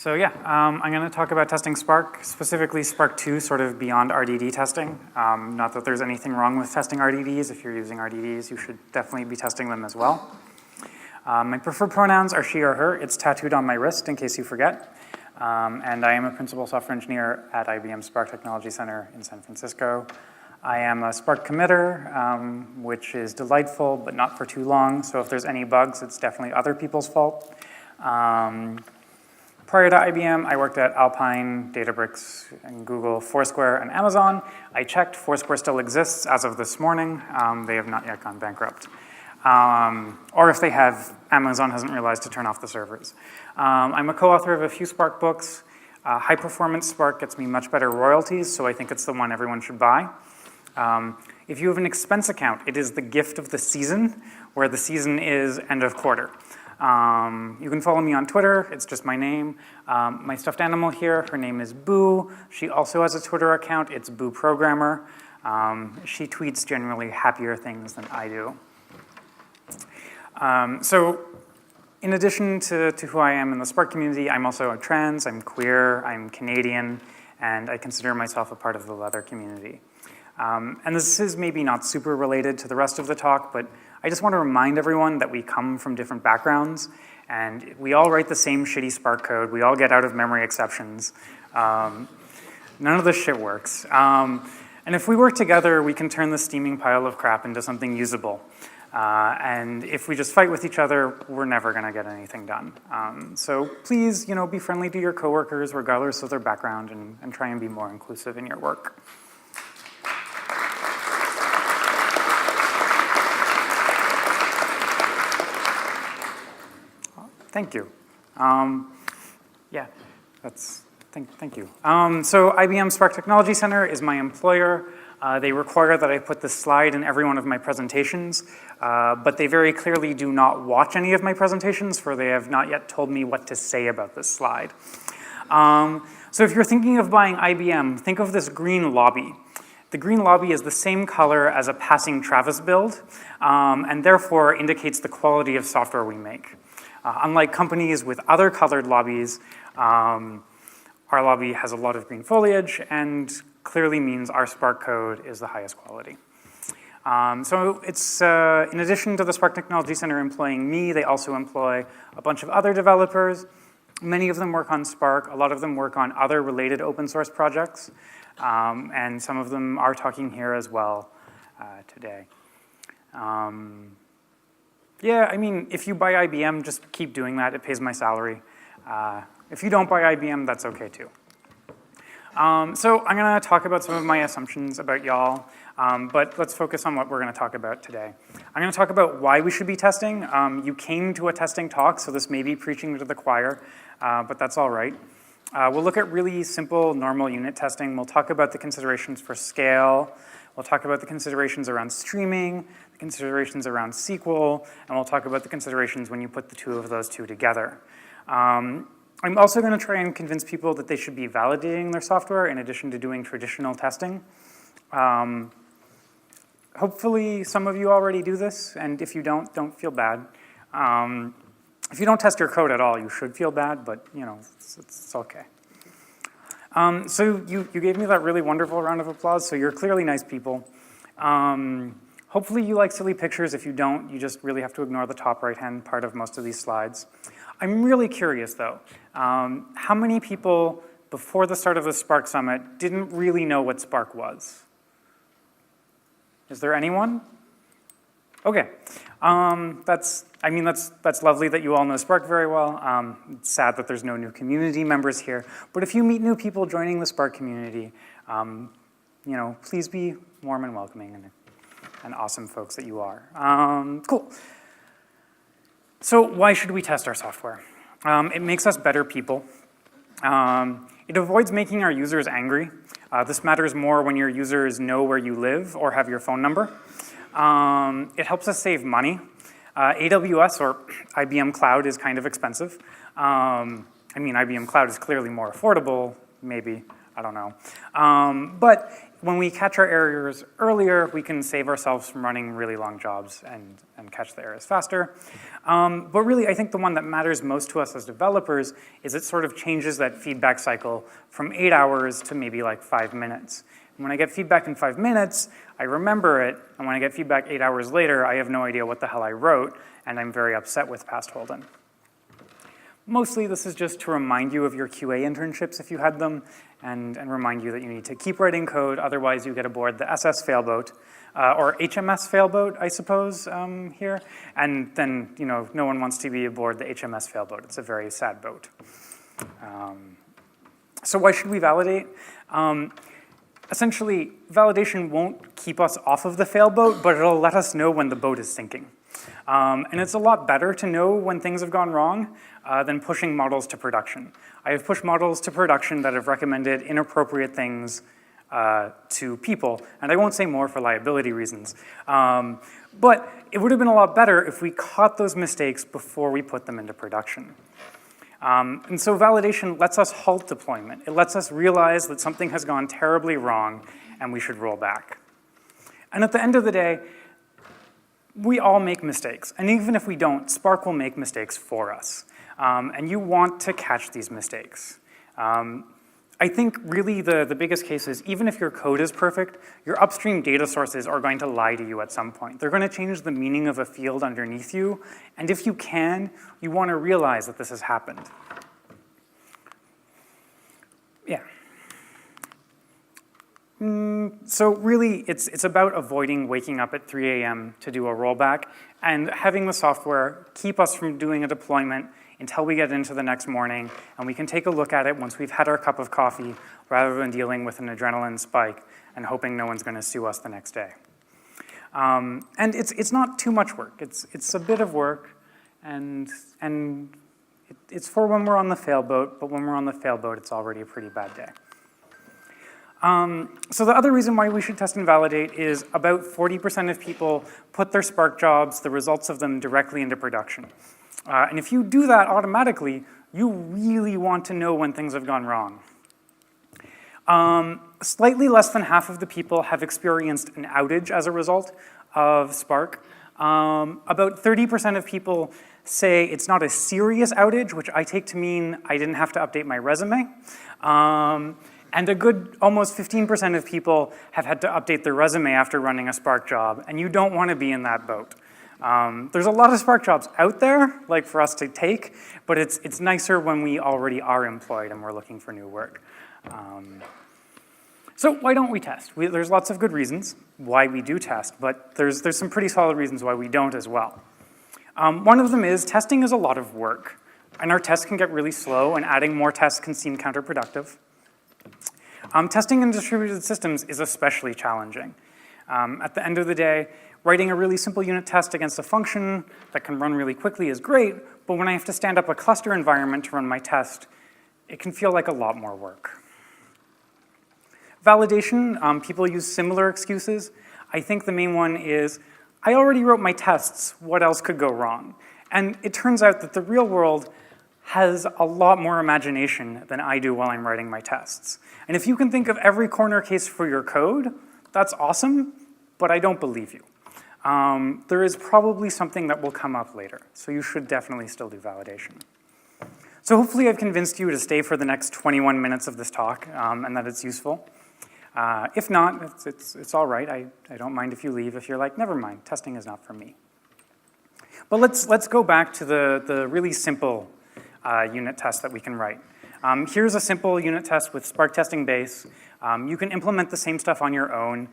So yeah, I'm going to talk about testing Spark, specifically Spark 2, sort of beyond RDD testing. Not that there's anything wrong with testing RDDs. If you're using RDDs, you should definitely be testing them as well. My preferred pronouns are she or her. It's tattooed on my wrist in case you forget. And I am a principal software engineer at IBM Spark Technology Center in San Francisco. I am a Spark committer, which is delightful, but not for too long. So if there's any bugs, it's definitely other people's fault. Prior to IBM, I worked at Alpine, Databricks, and Google, Foursquare, and Amazon. I checked. Foursquare still exists as of this morning. They have not yet gone bankrupt. Or if they have, Amazon hasn't realized to turn off the servers. I'm a co-author of a few Spark books. High Performance Spark gets me much better royalties, so I think it's the one everyone should buy. If you have an expense account, it is the gift of the season, where the season is end of quarter. You can follow me on Twitter. It's just my name. My stuffed animal here, her name is Boo. She also has a Twitter account. It's Boo Programmer. She tweets generally happier things than I do. So in addition to who I am in the Spark community, I'm also trans, I'm queer, I'm Canadian, and I consider myself a part of the leather community. And this is maybe not super related to the rest of the talk, but I just want to remind everyone that we come from different backgrounds, and we all write the same shitty Spark code. We all get out-of-memory exceptions. None of this shit works. And if we work together, we can turn the steaming pile of crap into something usable. And if we just fight with each other, we're never going to get anything done. So please, be friendly to your coworkers, regardless of their background, and try and be more inclusive in your work. Thank you. Yeah, thank you. So IBM Spark Technology Center is my employer. They require that I put this slide in every one of my presentations, but they very clearly do not watch any of my presentations, for they have not yet told me what to say about this slide. So if you're thinking of buying IBM, think of this green lobby. The green lobby is the same color as a passing Travis build, and therefore indicates the quality of software we make. Unlike companies with other colored lobbies, our lobby has a lot of green foliage and clearly means our Spark code is the highest quality. So it's, in addition to the Spark Technology Center employing me, they also employ a bunch of other developers. Many of them work on Spark. A lot of them work on other related open source projects. And some of them are talking here as well today. Yeah, I mean, if you buy IBM, just keep doing that. It pays my salary. If you don't buy IBM, that's okay too. So I'm going to talk about some of my assumptions about y'all, but let's focus on what we're going to talk about today. I'm going to talk about why we should be testing. You came to a testing talk, so this may be preaching to the choir, but that's all right. We'll look at really simple, normal unit testing. We'll talk about the considerations for scale. We'll talk about the considerations around streaming, the considerations around SQL, and we'll talk about the considerations when you put the two of those two together. I'm also going to try and convince people that they should be validating their software in addition to doing traditional testing. Hopefully some of you already do this, and if you don't feel bad. If you don't test your code at all, you should feel bad, but it's okay. So you gave me that really wonderful round of applause, so you're clearly nice people. Hopefully you like silly pictures. If you don't, you just really have to ignore the top right-hand part of most of these slides. I'm really curious, though. How many people before the start of the Spark Summit didn't really know what Spark was? Is there anyone? Okay. That's lovely that you all know Spark very well. It's sad that there's no new community members here. But if you meet new people joining the Spark community, please be warm and welcoming and awesome folks that you are. Cool. So why should we test our software? It makes us better people. It avoids making our users angry. This matters more when your users know where you live or have your phone number. It helps us save money. AWS or IBM Cloud is kind of expensive. IBM Cloud is clearly more affordable, maybe. I don't know. But when we catch our errors earlier, we can save ourselves from running really long jobs and catch the errors faster. But really, I think the one that matters most to us as developers is it sort of changes that feedback cycle from 8 hours to maybe like 5 minutes. And when I get feedback in 5 minutes, I remember it, and when I get feedback 8 hours later, I have no idea what the hell I wrote, and I'm very upset with past Holden. Mostly, this is just to remind you of your QA internships if you had them, and remind you that you need to keep writing code, otherwise you get aboard the SS failboat, or HMS failboat, I suppose, here. And then, no one wants to be aboard the HMS failboat. It's a very sad boat. So why should we validate? Essentially, validation won't keep us off of the failboat, but it'll let us know when the boat is sinking. And it's a lot better to know when things have gone wrong than pushing models to production. I have pushed models to production that have recommended inappropriate things to people, and I won't say more for liability reasons. But it would have been a lot better if we caught those mistakes before we put them into production. And so validation lets us halt deployment. It lets us realize that something has gone terribly wrong and we should roll back. And at the end of the day, we all make mistakes. And even if we don't, Spark will make mistakes for us. And you want to catch these mistakes. I think really the biggest case is even if your code is perfect, your upstream data sources are going to lie to you at some point. They're going to change the meaning of a field underneath you. And if you can, you want to realize that this has happened. Yeah. So really, it's about avoiding waking up at 3 a.m. to do a rollback and having the software keep us from doing a deployment until we get into the next morning, and we can take a look at it once we've had our cup of coffee rather than dealing with an adrenaline spike and hoping no one's going to sue us the next day. And it's not too much work. It's a bit of work, and it's for when we're on the failboat, but when we're on the failboat, it's already a pretty bad day. So the other reason why we should test and validate is about 40% of people put their Spark jobs, the results of them, directly into production. And if you do that automatically, you really want to know when things have gone wrong. Slightly less than half of the people have experienced an outage as a result of Spark. About 30% of people say it's not a serious outage, which I take to mean I didn't have to update my resume. And a good almost 15% of people have had to update their resume after running a Spark job, and you don't want to be in that boat. There's a lot of Spark jobs out there, like for us to take, but it's nicer when we already are employed and we're looking for new work. So why don't we test? There's lots of good reasons why we do test, but there's some pretty solid reasons why we don't as well. One of them is testing is a lot of work, and our tests can get really slow, and adding more tests can seem counterproductive. Testing in distributed systems is especially challenging. At the end of the day, writing a really simple unit test against a function that can run really quickly is great, but when I have to stand up a cluster environment to run my test, it can feel like a lot more work. Validation, people use similar excuses. I think the main one is, I already wrote my tests, what else could go wrong? And it turns out that the real world has a lot more imagination than I do while I'm writing my tests. And if you can think of every corner case for your code, that's awesome, but I don't believe you. There is probably something that will come up later, so you should definitely still do validation. So hopefully I've convinced you to stay for the next 21 minutes of this talk, and that it's useful. If not, it's all right. I don't mind if you leave if you're like, never mind, testing is not for me. But let's go back to the really simple unit test that we can write. Here's a simple unit test with Spark testing base. You can implement the same stuff on your own.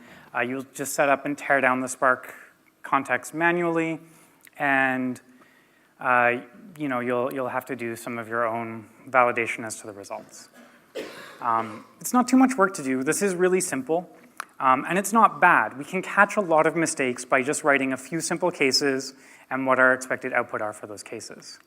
You'll just set up and tear down the Spark context manually, and you'll have to do some of your own validation as to the results. It's not too much work to do. This is really simple, and it's not bad. We can catch a lot of mistakes by just writing a few simple cases and what our expected output are for those cases.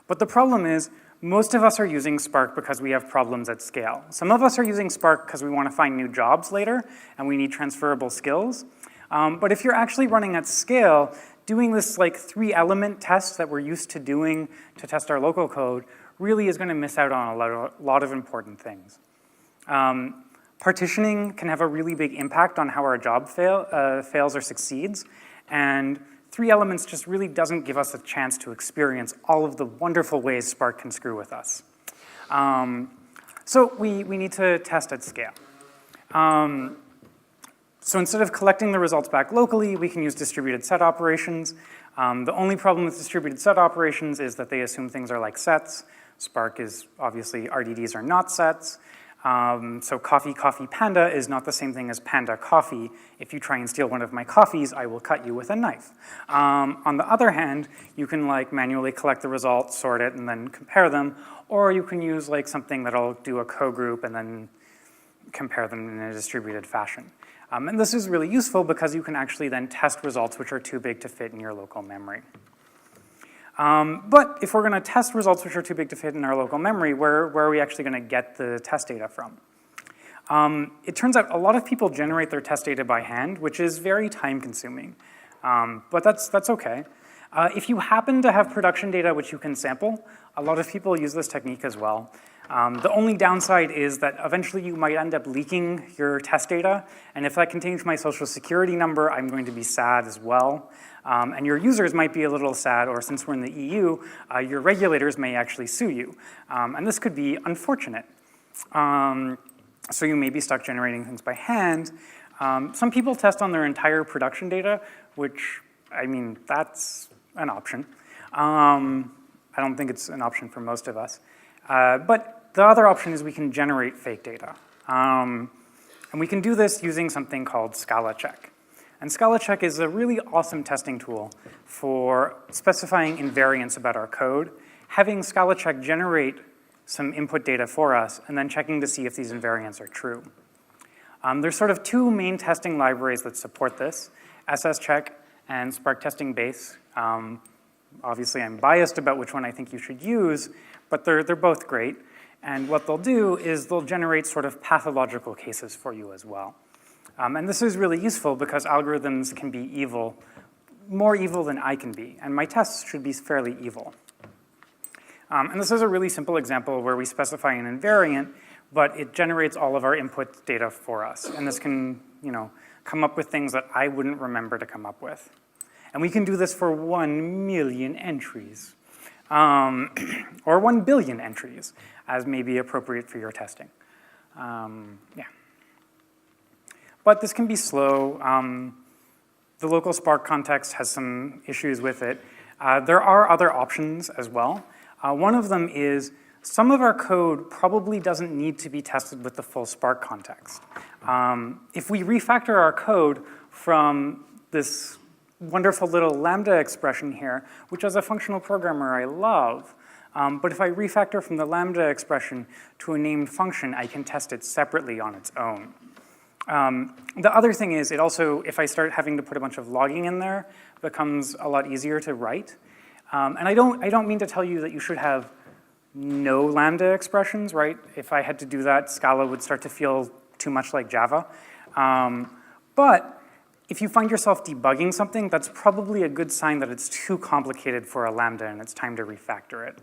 But the problem is, most of us are using Spark because we have problems at scale. Some of us are using Spark because we want to find new jobs later, and we need transferable skills. But if you're actually running at scale, doing this like 3-element test that we're used to doing to test our local code really is going to miss out on a lot of important things. Partitioning can have a really big impact on how our job fails or succeeds, and 3 elements just really doesn't give us a chance to experience all of the wonderful ways Spark can screw with us. So we need to test at scale. So instead of collecting the results back locally, we can use distributed set operations. The only problem with distributed set operations is that they assume things are like sets. Spark is obviously, RDDs are not sets. So coffee, coffee, panda is not the same thing as panda, coffee. If you try and steal one of my coffees, I will cut you with a knife. On the other hand, you can like manually collect the results, sort it, and then compare them. Or you can use like something that'll do a co-group and then compare them in a distributed fashion. And this is really useful because you can actually then test results which are too big to fit in your local memory. But if we're going to test results which are too big to fit in our local memory, where are we actually going to get the test data from? It turns out a lot of people generate their test data by hand, which is very time-consuming. But that's okay. If you happen to have production data which you can sample, a lot of people use this technique as well. The only downside is that eventually you might end up leaking your test data, and if that contains my social security number, I'm going to be sad as well. And your users might be a little sad, or since we're in the EU, your regulators may actually sue you. And this could be unfortunate. So you may be stuck generating things by hand. Some people test on their entire production data, which, I mean, that's an option. I don't think it's an option for most of us. But the other option is we can generate fake data. And we can do this using something called Scala Check. And Scala Check is a really awesome testing tool for specifying invariants about our code, having Scala Check generate some input data for us, and then checking to see if these invariants are true. There's sort of 2 main testing libraries that support this, SSCheck and Spark Testing Base. Obviously, I'm biased about which one I think you should use, but they're both great. And what they'll do is they'll generate sort of pathological cases for you as well. And this is really useful because algorithms can be evil, more evil than I can be, and my tests should be fairly evil. And this is a really simple example where we specify an invariant, but it generates all of our input data for us. And this can, come up with things that I wouldn't remember to come up with. And we can do this for 1 million entries. Or 1 billion entries, as may be appropriate for your testing. Yeah. But this can be slow. The local Spark context has some issues with it. There are other options as well. One of them is some of our code probably doesn't need to be tested with the full Spark context. If we refactor our code from this wonderful little lambda expression here, which as a functional programmer I love, but if I refactor from the lambda expression to a named function, I can test it separately on its own. The other thing is, it also, if I start having to put a bunch of logging in there, becomes a lot easier to write. And I don't mean to tell you that you should have no lambda expressions, right? If I had to do that, Scala would start to feel too much like Java. But if you find yourself debugging something, that's probably a good sign that it's too complicated for a lambda and it's time to refactor it.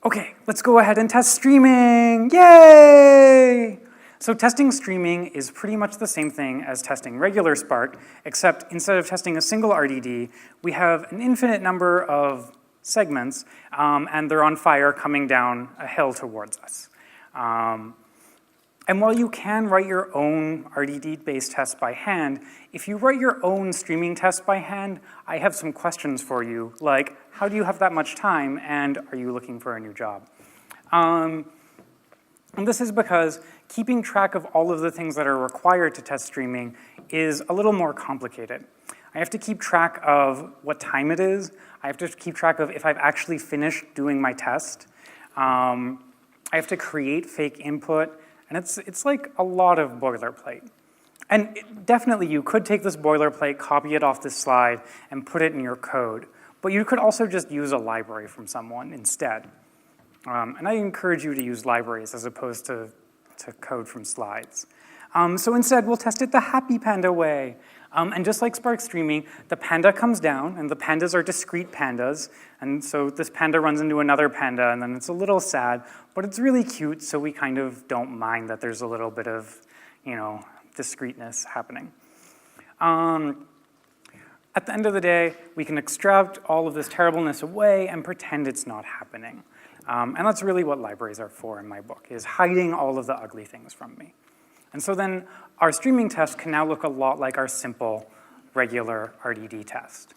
Okay, let's go ahead and test streaming. Yay! So testing streaming is pretty much the same thing as testing regular Spark, except instead of testing a single RDD, we have an infinite number of segments, and they're on fire coming down a hill towards us. And while you can write your own RDD-based tests by hand, if you write your own streaming tests by hand, I have some questions for you, like, how do you have that much time, and are you looking for a new job? And this is because keeping track of all of the things that are required to test streaming is a little more complicated. I have to keep track of what time it is. I have to keep track of if I've actually finished doing my test. I have to create fake input. And it's like a lot of boilerplate. And definitely you could take this boilerplate, copy it off this slide, and put it in your code. But you could also just use a library from someone instead. And I encourage you to use libraries as opposed to code from slides. So instead, we'll test it the Happy Panda way. And just like Spark streaming, the Panda comes down, and the Pandas are discrete Pandas, and so this Panda runs into another Panda, and then it's a little sad, but it's really cute, so we kind of don't mind that there's a little bit of, discreteness happening. At the end of the day, we can extract all of this terribleness away and pretend it's not happening. And that's really what libraries are for in my book, is hiding all of the ugly things from me. And so then our streaming test can now look a lot like our simple, regular RDD test.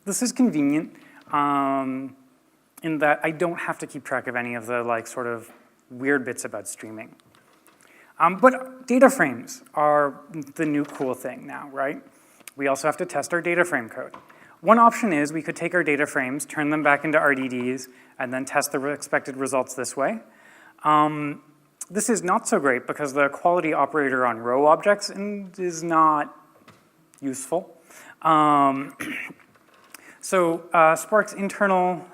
This is convenient in that I don't have to keep track of any of the sort of weird bits about streaming. But data frames are the new cool thing now, right? We also have to test our data frame code. One option is we could take our data frames, turn them back into RDDs, and then test the expected results this way. This is not so great because the quality operator on row objects is not useful. Spark's internal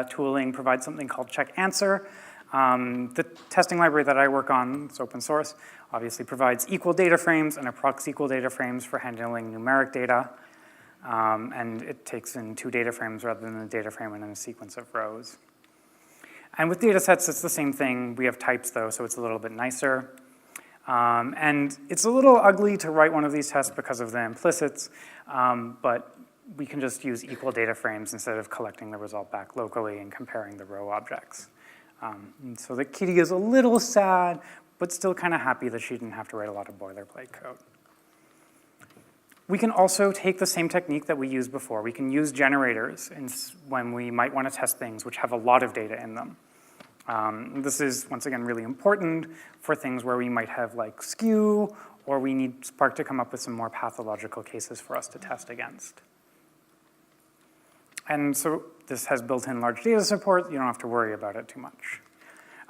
tooling provides something called check answer. The testing library that I work on, it's open source, obviously provides equal data frames and approx equal data frames for handling numeric data. And it takes in 2 data frames rather than a data frame and then a sequence of rows. And with datasets, it's the same thing. We have types, though, so it's a little bit nicer. And it's a little ugly to write one of these tests because of the implicits, but we can just use equal data frames instead of collecting the result back locally and comparing the row objects. And so the kitty is a little sad, but still kind of happy that she didn't have to write a lot of boilerplate code. We can also take the same technique that we used before. We can use generators when we might want to test things which have a lot of data in them. This is, once again, really important for things where we might have skew, or we need Spark to come up with some more pathological cases for us to test against. And so this has built-in large data support. You don't have to worry about it too much.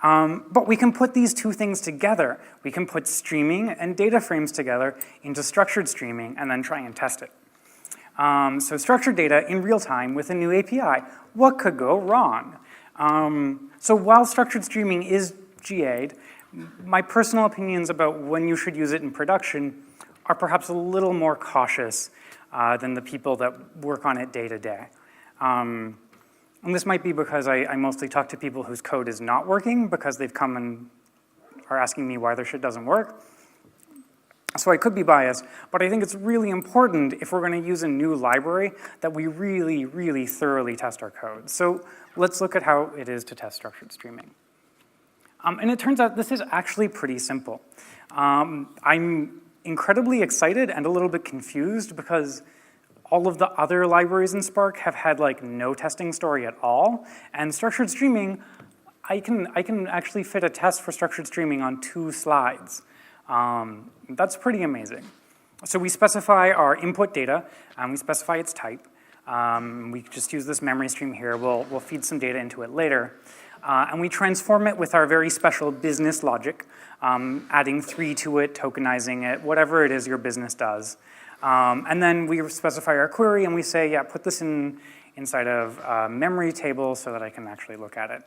But we can put these two things together. We can put streaming and data frames together into structured streaming and then try and test it. So structured data in real time with a new API. What could go wrong? So while structured streaming is GA'd, my personal opinions about when you should use it in production are perhaps a little more cautious than the people that work on it day to day. And this might be because I mostly talk to people whose code is not working because they've come and are asking me why their shit doesn't work. So I could be biased, but I think it's really important if we're going to use a new library that we really, really thoroughly test our code. So let's look at how it is to test structured streaming. And it turns out this is actually pretty simple. I'm incredibly excited and a little bit confused because all of the other libraries in Spark have had no testing story at all. And structured streaming, I can actually fit a test for structured streaming on 2 slides. That's pretty amazing. So we specify our input data, and we specify its type. We just use this memory stream here. We'll feed some data into it later. And we transform it with our very special business logic, adding 3 to it, tokenizing it, whatever it is your business does. And then we specify our query, and we say, yeah, put this inside of a memory table so that I can actually look at it.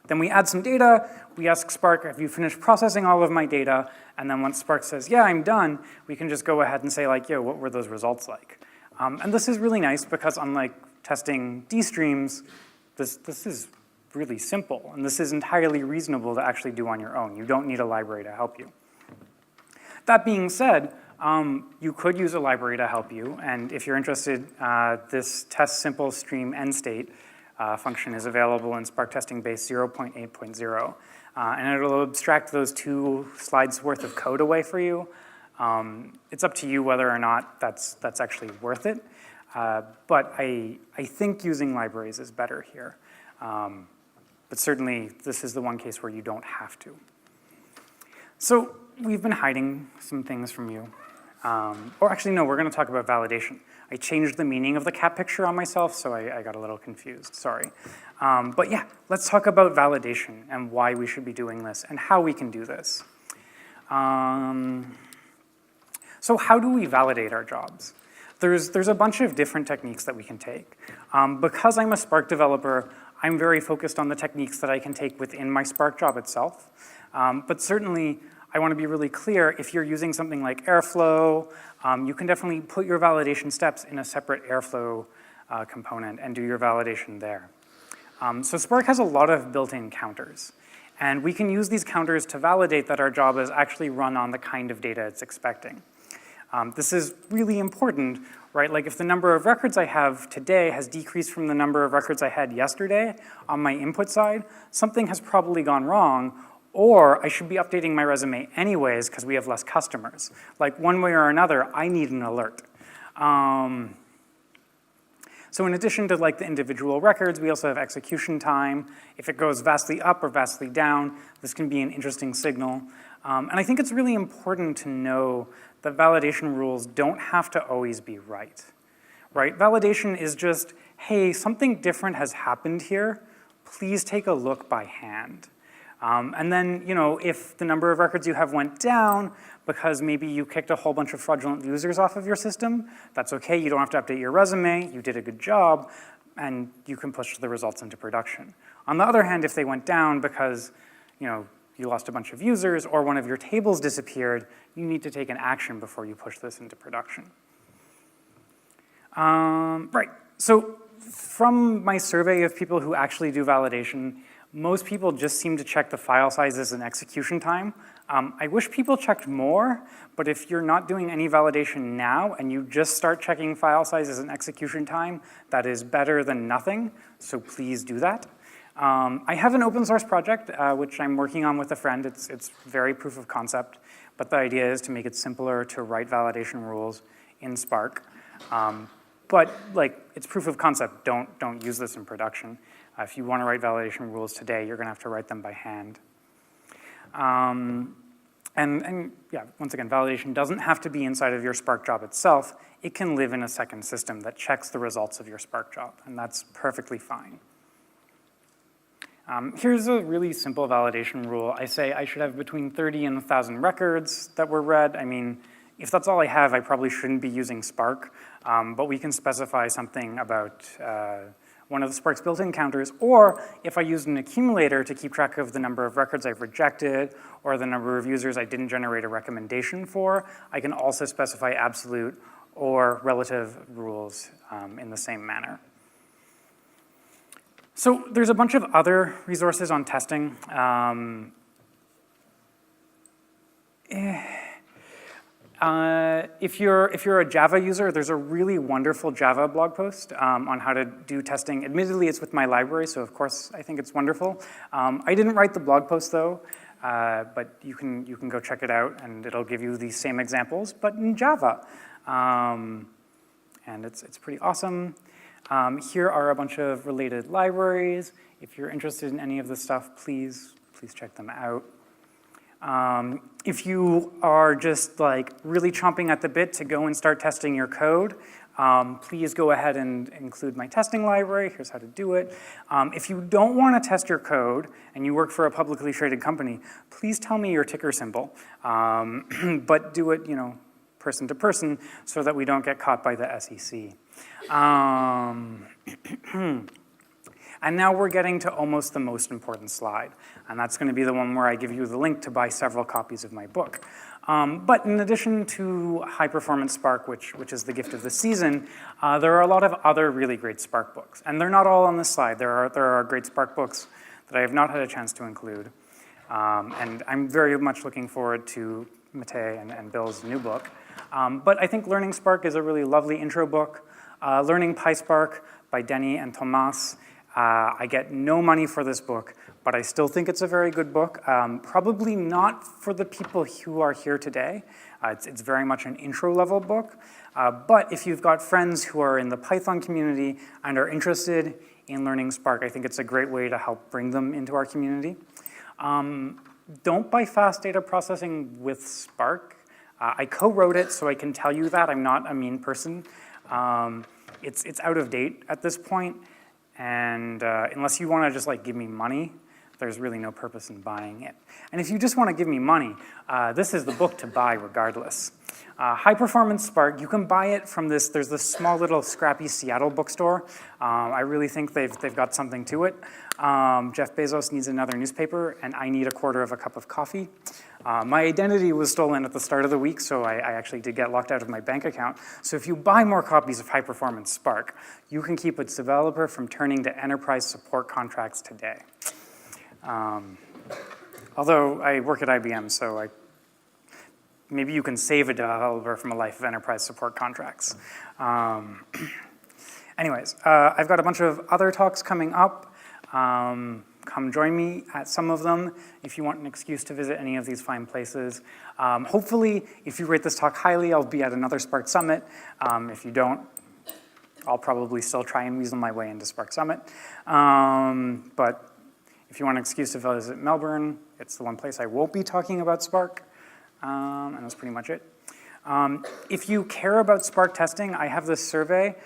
Then we add some data. We ask Spark, have you finished processing all of my data? And then once Spark says, yeah, I'm done, we can just go ahead and say, yo, what were those results like? And this is really nice because unlike testing D streams, this is really simple. And this is entirely reasonable to actually do on your own. You don't need a library to help you. That being said, you could use a library to help you, and if you're interested, this test SimpleStream end state function is available in Spark Testing Base 0.8.0, and it'll abstract those 2 slides worth of code away for you. It's up to you whether or not that's actually worth it, but I think using libraries is better here. But certainly, this is the one case where you don't have to. So we've been hiding some things from you. Or actually, no, we're going to talk about validation. I changed the meaning of the cat picture on myself, so I got a little confused, sorry. But yeah, let's talk about validation and why we should be doing this and how we can do this. So how do we validate our jobs? There's a bunch of different techniques that we can take. Because I'm a Spark developer, I'm very focused on the techniques that I can take within my Spark job itself. But certainly, I want to be really clear, if you're using something like Airflow, you can definitely put your validation steps in a separate Airflow component and do your validation there. So Spark has a lot of built-in counters. And we can use these counters to validate that our job is actually run on the kind of data it's expecting. This is really important, right? Like if the number of records I have today has decreased from the number of records I had yesterday on my input side, something has probably gone wrong, or I should be updating my resume anyways because we have less customers. Like one way or another, I need an alert. So in addition to like the individual records, we also have execution time. If it goes vastly up or vastly down, this can be an interesting signal. And I think it's really important to know that validation rules don't have to always be right? Validation is just, hey, something different has happened here. Please take a look by hand. And then, if the number of records you have went down because maybe you kicked a whole bunch of fraudulent users off of your system, that's okay. You don't have to update your resume. You did a good job, and you can push the results into production. On the other hand, if they went down because, you lost a bunch of users or one of your tables disappeared, you need to take an action before you push this into production. Right. So from my survey of people who actually do validation, most people just seem to check the file sizes and execution time. I wish people checked more, but if you're not doing any validation now and you just start checking file sizes and execution time, that is better than nothing, so please do that. I have an open source project, which I'm working on with a friend. It's very proof of concept, but the idea is to make it simpler to write validation rules in Spark. But it's proof of concept. Don't use this in production. If you want to write validation rules today, you're going to have to write them by hand. And yeah, once again, validation doesn't have to be inside of your Spark job itself. It can live in a second system that checks the results of your Spark job, and that's perfectly fine. Here's a really simple validation rule. I say I should have between 30 and 1,000 records that were read. I mean, if that's all I have, I probably shouldn't be using Spark, but we can specify something about one of the Spark's built-in counters, or if I used an accumulator to keep track of the number of records I've rejected or the number of users I didn't generate a recommendation for, I can also specify absolute or relative rules in the same manner. So there's a bunch of other resources on testing. If you're a Java user, there's a really wonderful Java blog post on how to do testing. Admittedly, it's with my library, so of course I think it's wonderful. I didn't write the blog post though, but you can go check it out, and it'll give you these same examples, but in Java, and it's pretty awesome. Here are a bunch of related libraries. If you're interested in any of this stuff, please check them out. If you are just really chomping at the bit to go and start testing your code, please go ahead and include my testing library. Here's how to do it. If you don't want to test your code and you work for a publicly traded company, please tell me your ticker symbol, but do it, person to person so that we don't get caught by the SEC. And now we're getting to almost the most important slide, and that's going to be the one where I give you the link to buy several copies of my book. But in addition to high-performance Spark, which is the gift of the season, there are a lot of other really great Spark books, and they're not all on this slide. There are great Spark books that I have not had a chance to include, and I'm very much looking forward to Matei and Bill's new book. But I think Learning Spark is a really lovely intro book. Learning PySpark by Denny and Tomas. I get no money for this book, but I still think it's a very good book. Probably not for the people who are here today. It's very much an intro-level book. But if you've got friends who are in the Python community and are interested in learning Spark, I think it's a great way to help bring them into our community. Don't buy fast data processing with Spark. I co-wrote it, so I can tell you that. I'm not a mean person. It's out of date at this point. And unless you want to just give me money, there's really no purpose in buying it. And if you just want to give me money, this is the book to buy regardless. High Performance Spark, you can buy it from there's this small little scrappy Seattle bookstore. I really think they've got something to it. Jeff Bezos needs another newspaper, and I need a quarter of a cup of coffee. My identity was stolen at the start of the week, so I actually did get locked out of my bank account. So if you buy more copies of High Performance Spark, you can keep its developer from turning to enterprise support contracts today. Although I work at IBM, so maybe you can save a developer from a life of enterprise support contracts. Anyways, I've got a bunch of other talks coming up. Come join me at some of them if you want an excuse to visit any of these fine places. Hopefully, if you rate this talk highly, I'll be at another Spark Summit. If you don't, I'll probably still try and weasel my way into Spark Summit. But if you want an excuse to visit Melbourne, it's the one place I won't be talking about Spark. And that's pretty much it. If you care about Spark testing, I have this survey.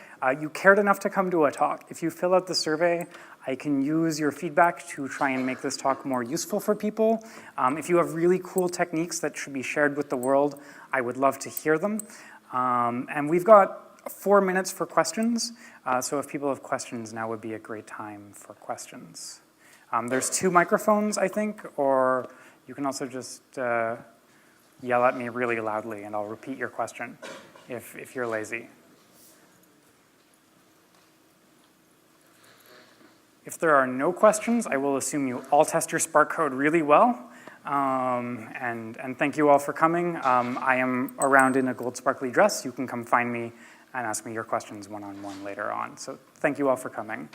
You cared enough to come to a talk. If you fill out the survey, I can use your feedback to try and make this talk more useful for people. If you have really cool techniques that should be shared with the world, I would love to hear them. And we've got 4 minutes for questions. So if people have questions, now would be a great time for questions. There's 2 microphones, I think, or you can also just yell at me really loudly and I'll repeat your question if you're lazy. If there are no questions, I will assume you all test your Spark code really well. And thank you all for coming. I am around in a gold sparkly dress. You can come find me and ask me your questions one-on-one later on. So thank you all for coming.